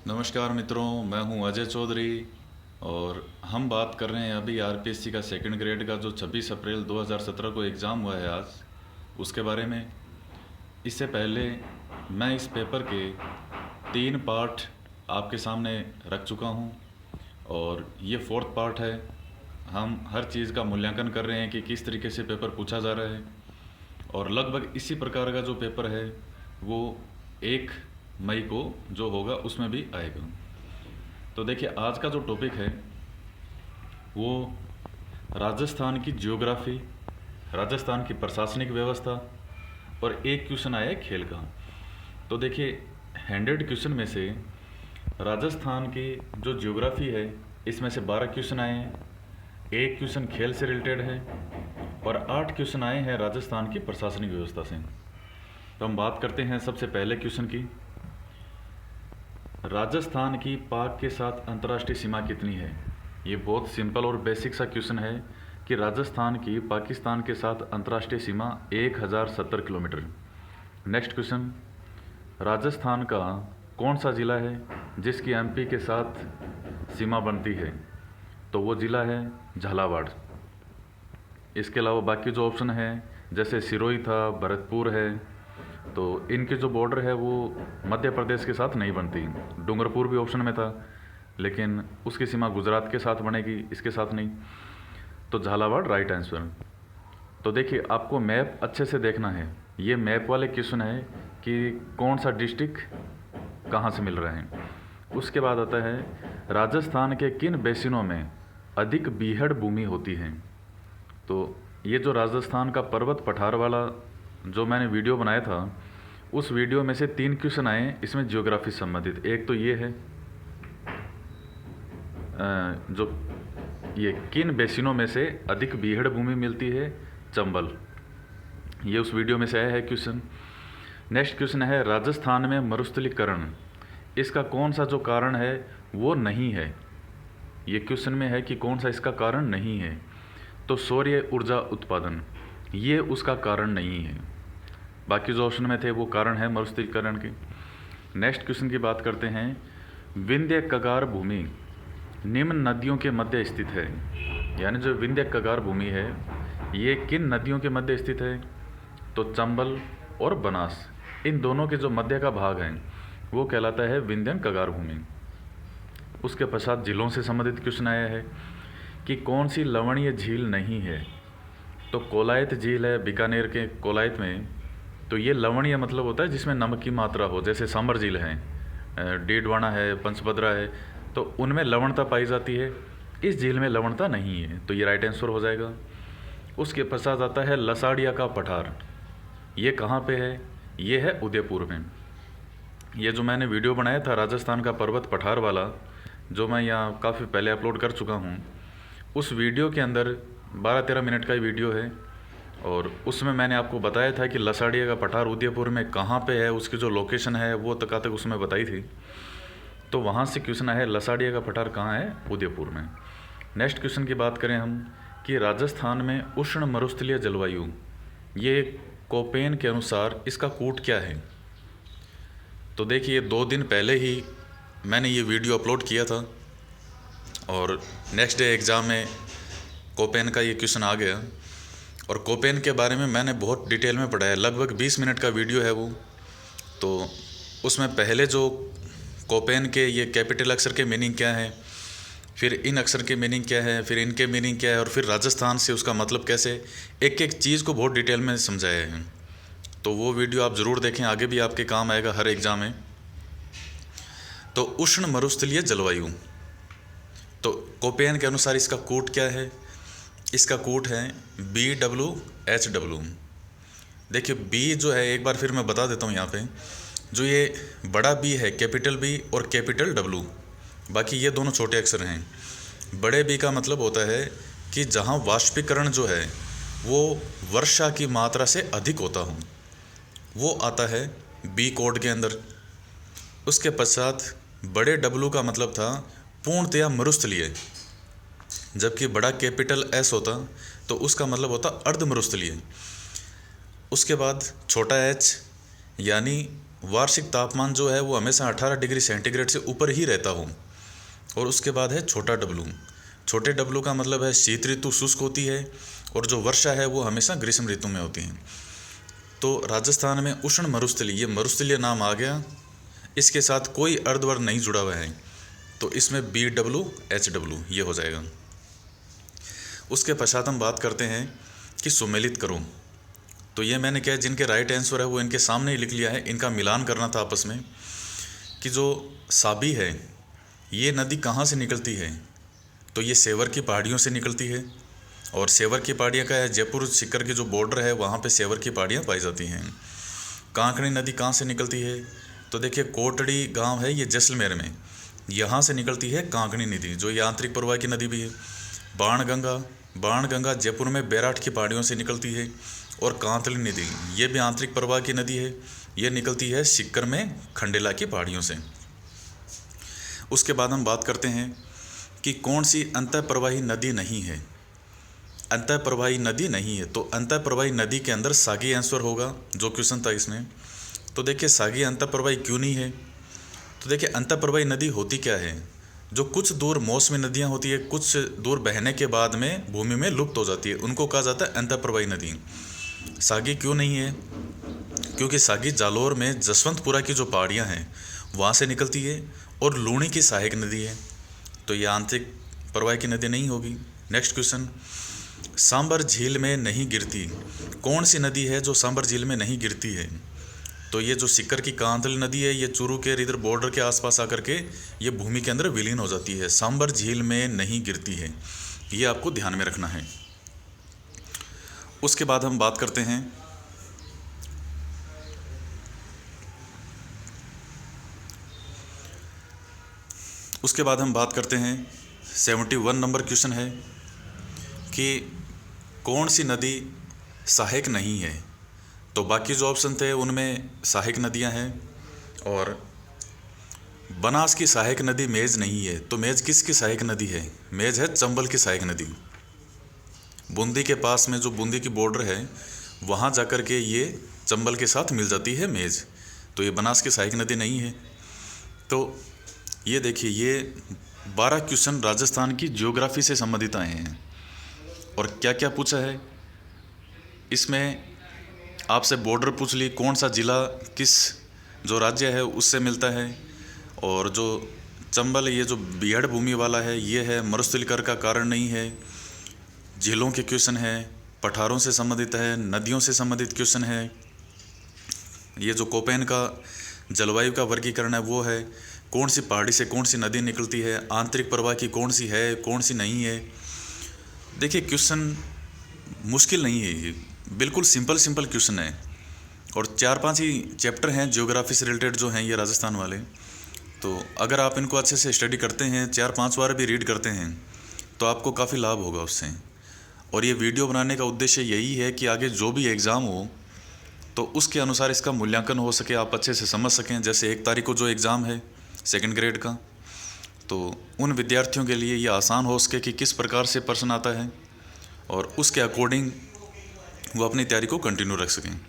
नमस्कार मित्रों, मैं हूं अजय चौधरी। और हम बात कर रहे हैं अभी आरपीएससी का सेकंड ग्रेड का जो 26 अप्रैल 2017 को एग्ज़ाम हुआ है आज, उसके बारे में। इससे पहले मैं इस पेपर के 3 पार्ट आपके सामने रख चुका हूं और ये फोर्थ पार्ट है। हम हर चीज़ का मूल्यांकन कर रहे हैं कि किस तरीके से पेपर पूछा जा रहा है, और लगभग इसी प्रकार का जो पेपर है वो 1 मई को जो होगा उसमें भी आएगा। तो देखिए, आज का जो टॉपिक है वो राजस्थान की ज्योग्राफी, राजस्थान की प्रशासनिक व्यवस्था, और एक क्वेश्चन आया है खेल का। तो देखिए, 100 क्वेश्चन में से राजस्थान की जो ज्योग्राफी है इसमें से 12 क्वेश्चन आए हैं, एक क्वेश्चन खेल से रिलेटेड है, और 8 क्वेश्चन आए हैं राजस्थान की प्रशासनिक व्यवस्था से। तो हम बात करते हैं सबसे पहले क्वेश्चन की। राजस्थान की पाक के साथ अंतर्राष्ट्रीय सीमा कितनी है? ये बहुत सिंपल और बेसिक सा क्वेश्चन है कि राजस्थान की पाकिस्तान के साथ अंतर्राष्ट्रीय सीमा 1070 किलोमीटर। नेक्स्ट क्वेश्चन, राजस्थान का कौन सा ज़िला है जिसकी एमपी के साथ सीमा बनती है? तो वो ज़िला है झालावाड़। इसके अलावा बाकी जो ऑप्शन है जैसे सिरोही था, भरतपुर है, तो इनके जो बॉर्डर है वो मध्य प्रदेश के साथ नहीं बनती। डूंगरपुर भी ऑप्शन में था लेकिन उसकी सीमा गुजरात के साथ बनेगी, इसके साथ नहीं। तो झालावाड़ राइट आंसर। तो देखिए, आपको मैप अच्छे से देखना है। ये मैप वाले क्वेश्चन है कि कौन सा डिस्ट्रिक्ट कहाँ से मिल रहे हैं। उसके बाद आता है राजस्थान के किन बेसिनों में अधिक बीहड़ भूमि होती है? तो ये जो राजस्थान का पर्वत पठार वाला जो मैंने वीडियो बनाया था, उस वीडियो में से 3 क्वेश्चन आए इसमें ज्योग्राफी संबंधित। एक तो ये है जो ये किन बेसिनों में से अधिक बीहड़ भूमि मिलती है? चंबल। ये उस वीडियो में से आया है क्वेश्चन। नेक्स्ट क्वेश्चन है राजस्थान में मरुस्थलीकरण, इसका कौन सा जो कारण है वो नहीं है? ये क्वेश्चन में है कि कौन सा इसका कारण नहीं है। तो सौर्य ऊर्जा उत्पादन, ये उसका कारण नहीं है। बाकी जो ऑप्शन में थे वो कारण है मरुस्थलीकरण के। नेक्स्ट क्वेश्चन की बात करते हैं। विंध्य कगार भूमि निम्न नदियों के मध्य स्थित है, यानी जो विंध्य कगार भूमि है ये किन नदियों के मध्य स्थित है? तो चंबल और बनास, इन दोनों के जो मध्य का भाग है वो कहलाता है विंध्यन कगार भूमि। उसके पश्चात जिलों से संबंधित क्वेश्चन आया है कि कौन सी लवणीय झील नहीं है? तो कोलायत झील है बीकानेर के कोलायत में। तो ये लवणीय मतलब होता है जिसमें नमक की मात्रा हो, जैसे सांबर झील है, डीडवाना है, पंचभद्रा है, तो उनमें लवणता पाई जाती है। इस झील में लवणता नहीं है, तो ये राइट आंसर हो जाएगा। उसके पश्चात आता है लसाड़िया का पठार, ये कहाँ पे है? ये है उदयपुर में। ये जो मैंने वीडियो बनाया था राजस्थान का पर्वत पठार वाला, जो मैं यहाँ काफ़ी पहले अपलोड कर चुका हूँ, उस वीडियो के अंदर 12-13 मिनट का ही वीडियो है, और उसमें मैंने आपको बताया था कि लसाड़िया का पठार उदयपुर में कहाँ पे है, उसकी जो लोकेशन है वो तक उसमें बताई थी। तो वहाँ से क्वेश्चन है लसाड़िया का पठार कहाँ है? उदयपुर में। नेक्स्ट क्वेश्चन की बात करें हम कि राजस्थान में उष्ण मरुस्थलीय जलवायु, ये कोपेन के अनुसार इसका कूट क्या है? तो देखिए, 2 दिन पहले ही मैंने ये वीडियो अपलोड किया था और नेक्स्ट डे एग्ज़ाम में कोपेन का ये क्वेश्चन आ गया। और कोपेन के बारे में मैंने बहुत डिटेल में पढ़ा है, लगभग 20 मिनट का वीडियो है वो। तो उसमें पहले जो कोपेन के ये कैपिटल अक्षर के मीनिंग क्या है, फिर इन अक्षर के मीनिंग क्या है, फिर इनके मीनिंग क्या है, और फिर राजस्थान से उसका मतलब कैसे, एक एक चीज़ को बहुत डिटेल में समझाया है। तो वो वीडियो आप ज़रूर देखें, आगे भी आपके काम आएगा हर एग्ज़ाम में। तो उष्ण मरुस्थलीय जलवायु, तो कोपेन के अनुसार इसका कूट क्या है? इसका कूट है BWHW। देखिए, बी जो है, एक बार फिर मैं बता देता हूँ यहाँ पे, जो ये बड़ा बी है कैपिटल बी और कैपिटल डब्लू, बाकी ये दोनों छोटे अक्षर हैं। बड़े बी का मतलब होता है कि जहाँ वाष्पीकरण जो है वो वर्षा की मात्रा से अधिक होता हो, वो आता है बी कोड के अंदर। उसके पश्चात बड़े डब्लू का मतलब था पूर्णतया मरुस्थलीय, जबकि बड़ा कैपिटल एस होता तो उसका मतलब होता अर्ध मरुस्थलीय। उसके बाद छोटा एच यानी वार्षिक तापमान जो है वो हमेशा 18 डिग्री सेंटीग्रेड से ऊपर ही रहता हो। और उसके बाद है छोटा डब्लू। छोटे डब्लू का मतलब है शीत ऋतु शुष्क होती है, और जो वर्षा है वो हमेशा ग्रीष्म ऋतु में होती है। तो राजस्थान में उष्ण मरुस्थलीय, ये मरुस्थलीय नाम आ गया, इसके साथ कोई अर्धवर्ग नहीं जुड़ा हुआ है, तो इसमें BWHW ये हो जाएगा। उसके पश्चात हम बात करते हैं कि सुमेलित करो। तो ये मैंने क्या, जिनके राइट आंसर है वो इनके सामने ही लिख लिया है, इनका मिलान करना था आपस में कि जो साबी है ये नदी कहाँ से निकलती है। तो ये सेवर की पहाड़ियों से निकलती है, और सेवर की पहाड़ियाँ का है जयपुर सीकर की जो बॉर्डर है वहाँ पे सेवर की पहाड़ियाँ पाई जाती हैं। कांकड़ी नदी कहाँ से निकलती है, तो देखिए कोटड़ी गांव है ये जैसलमेर में, यहाँ से निकलती है कांकड़ी नदी, जो ये आंतरिक प्रवाह की नदी भी है। बाणगंगा जयपुर में बैराठ की पहाड़ियों से निकलती है। और कांतली नदी ये भी आंतरिक प्रवाह की नदी है, ये निकलती है सीकर में खंडेला की पहाड़ियों से। उसके बाद हम बात करते हैं कि कौन सी अंतः प्रवाही नदी नहीं है। अंतः प्रवाही नदी नहीं है, तो अंतः प्रवाही नदी के अंदर सागी आंसर होगा, जो क्वेश्चन था इसमें। तो देखिए सागी अंतः प्रवाही क्यों नहीं है, तो देखिए अंतः प्रवाही नदी होती क्या है, जो कुछ दूर मौसमी नदियाँ होती है, कुछ दूर बहने के बाद में भूमि में लुप्त हो जाती है, उनको कहा जाता है अंतः प्रवाही नदी। सागी क्यों नहीं है, क्योंकि सागी जालौर में जसवंतपुरा की जो पहाड़ियाँ हैं वहाँ से निकलती है, और लूणी की सहायक नदी है, तो ये आंतरिक प्रवाह की नदी नहीं होगी। नेक्स्ट क्वेश्चन, सांबर झील में नहीं गिरती, कौन सी नदी है जो सांबर झील में नहीं गिरती है। तो ये जो सीकर की कांतल नदी है ये चूरू के इधर बॉर्डर के आसपास आकर के ये भूमि के अंदर विलीन हो जाती है, सांबर झील में नहीं गिरती है, ये आपको ध्यान में रखना है। उसके बाद हम बात करते हैं उसके बाद हम बात करते हैं 71 नंबर क्वेश्चन है कि कौन सी नदी सहायक नहीं है। तो बाकी जो ऑप्शन थे उनमें सहायक नदियां हैं, और बनास की सहायक नदी मेज नहीं है। तो मेज किसकी सहायक नदी है, मेज है चंबल की सहायक नदी। बूंदी के पास में जो बूंदी की बॉर्डर है वहाँ जाकर के ये चंबल के साथ मिल जाती है मेज, तो ये बनास की सहायक नदी नहीं है। तो ये देखिए ये 12 क्वेश्चन राजस्थान की ज्योग्राफी से संबंधित आए हैं, और क्या क्या पूछा है इसमें आपसे बॉर्डर पूछ ली, कौन सा ज़िला किस जो राज्य है उससे मिलता है, और जो चंबल ये जो बीहड़ भूमि वाला है ये है, मरुस्थलीकरण का कारण नहीं है, झीलों के क्वेश्चन है, पठारों से संबंधित है, नदियों से संबंधित क्वेश्चन है, ये जो कोपेन का जलवायु का वर्गीकरण है वो है, कौन सी पहाड़ी से कौन सी नदी निकलती है, आंतरिक प्रवाह की कौन सी है कौन सी नहीं है। देखिए क्वेश्चन मुश्किल नहीं है, ये बिल्कुल सिंपल क्वेश्चन है, और 4-5 ही चैप्टर हैं ज्योग्राफी से रिलेटेड जो हैं ये राजस्थान वाले। तो अगर आप इनको अच्छे से स्टडी करते हैं, 4-5 बार भी रीड करते हैं, तो आपको काफ़ी लाभ होगा उससे। और ये वीडियो बनाने का उद्देश्य यही है कि आगे जो भी एग्ज़ाम हो तो उसके अनुसार इसका मूल्यांकन हो सके, आप अच्छे से समझ सकें। जैसे 1 तारीख को जो एग्ज़ाम है 2nd ग्रेड का, तो उन विद्यार्थियों के लिए ये आसान हो सके कि किस प्रकार से प्रश्न आता है, और उसके अकॉर्डिंग वो अपनी तैयारी को कंटिन्यू रख सकें।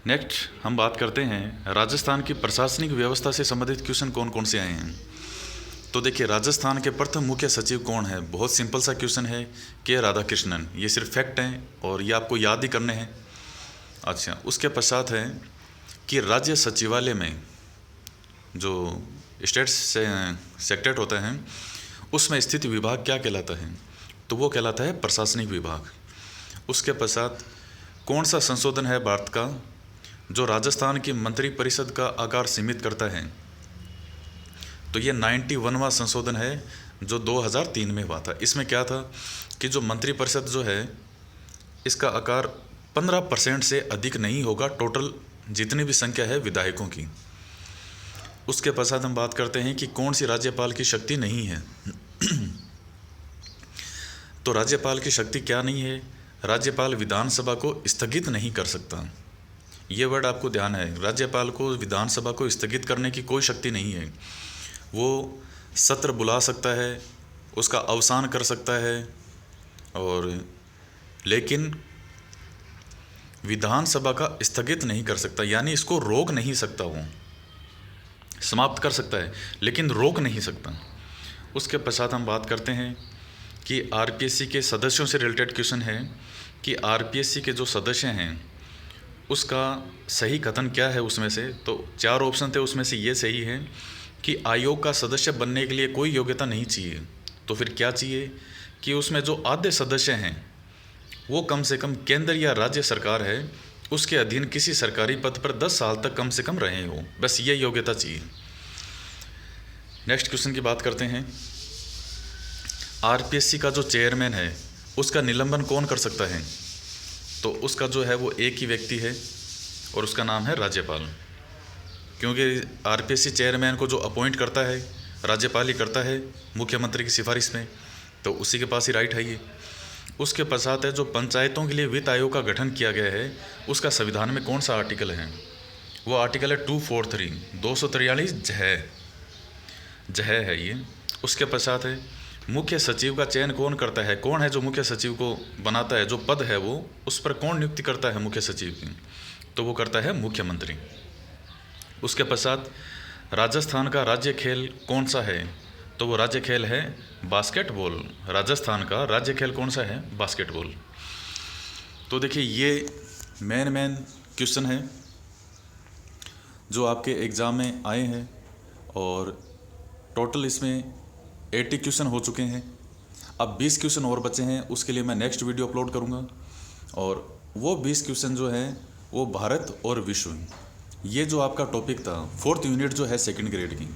नेक्स्ट हम बात करते हैं राजस्थान की प्रशासनिक व्यवस्था से संबंधित क्वेश्चन कौन कौन से आए हैं। तो देखिए राजस्थान के प्रथम मुख्य सचिव कौन है, बहुत सिंपल सा क्वेश्चन है, के राधाकृष्णन। ये सिर्फ फैक्ट हैं और ये आपको याद ही करने हैं। अच्छा, उसके पश्चात है कि राज्य सचिवालय में जो स्टेट सेक्रेटरीट होता है उसमें स्थित विभाग क्या कहलाता है, तो वो कहलाता है प्रशासनिक विभाग। उसके पश्चात कौन सा संशोधन है भारत का जो राजस्थान की मंत्रिपरिषद का आकार सीमित करता है, तो ये 91वां संशोधन है जो 2003 में हुआ था। इसमें क्या था कि जो मंत्रिपरिषद जो है इसका आकार 15% से अधिक नहीं होगा टोटल जितनी भी संख्या है विधायकों की। उसके पश्चात हम बात करते हैं कि कौन सी राज्यपाल की शक्ति नहीं है। तो राज्यपाल की शक्ति क्या नहीं है, राज्यपाल विधानसभा को स्थगित नहीं कर सकता। ये वर्ड आपको ध्यान है, राज्यपाल को विधानसभा को स्थगित करने की कोई शक्ति नहीं है। वो सत्र बुला सकता है, उसका अवसान कर सकता है, और लेकिन विधानसभा का स्थगित नहीं कर सकता, यानी इसको रोक नहीं सकता, वो समाप्त कर सकता है लेकिन रोक नहीं सकता। उसके पश्चात हम बात करते हैं कि आरपीएससी के सदस्यों से रिलेटेड क्वेश्चन है कि आरपीएससी के जो सदस्य हैं उसका सही कथन क्या है उसमें से। तो 4 ऑप्शन थे, उसमें से ये सही है कि आयोग का सदस्य बनने के लिए कोई योग्यता नहीं चाहिए। तो फिर क्या चाहिए कि उसमें जो आधे सदस्य हैं वो कम से कम केंद्र या राज्य सरकार है उसके अधीन किसी सरकारी पद पर 10 साल तक कम से कम रहे हो, बस ये योग्यता चाहिए। नेक्स्ट क्वेश्चन की बात करते हैं। आरपीएससी का जो चेयरमैन है उसका निलंबन कौन कर सकता है? तो उसका जो है वो एक ही व्यक्ति है और उसका नाम है राज्यपाल, क्योंकि आरपीएससी चेयरमैन को जो अपॉइंट करता है राज्यपाल ही करता है मुख्यमंत्री की सिफारिश में, तो उसी के पास ही राइट है ये। उसके पश्चात है जो पंचायतों के लिए वित्त आयोग का गठन किया गया है उसका संविधान में कौन सा आर्टिकल है? वो आर्टिकल है 243 243 जह है ये। उसके पश्चात है मुख्य सचिव का चयन कौन करता है? कौन है जो मुख्य सचिव को बनाता है? जो पद है वो उस पर कौन नियुक्ति करता है मुख्य सचिव की? तो वो करता है मुख्यमंत्री। उसके पश्चात राजस्थान का राज्य खेल कौन सा है? तो वो राज्य खेल है बास्केटबॉल। राजस्थान का राज्य खेल कौन सा है? बास्केटबॉल। तो देखिए ये मेन क्वेश्चन है जो आपके एग्ज़ाम में आए हैं और टोटल इसमें 80 क्वेश्चन हो चुके हैं। अब 20 क्वेश्चन और बचे हैं, उसके लिए मैं नेक्स्ट वीडियो अपलोड करूंगा। और वो 20 क्वेश्चन जो हैं वो भारत और विश्व, ये जो आपका टॉपिक था 4th यूनिट जो है 2nd ग्रेड की,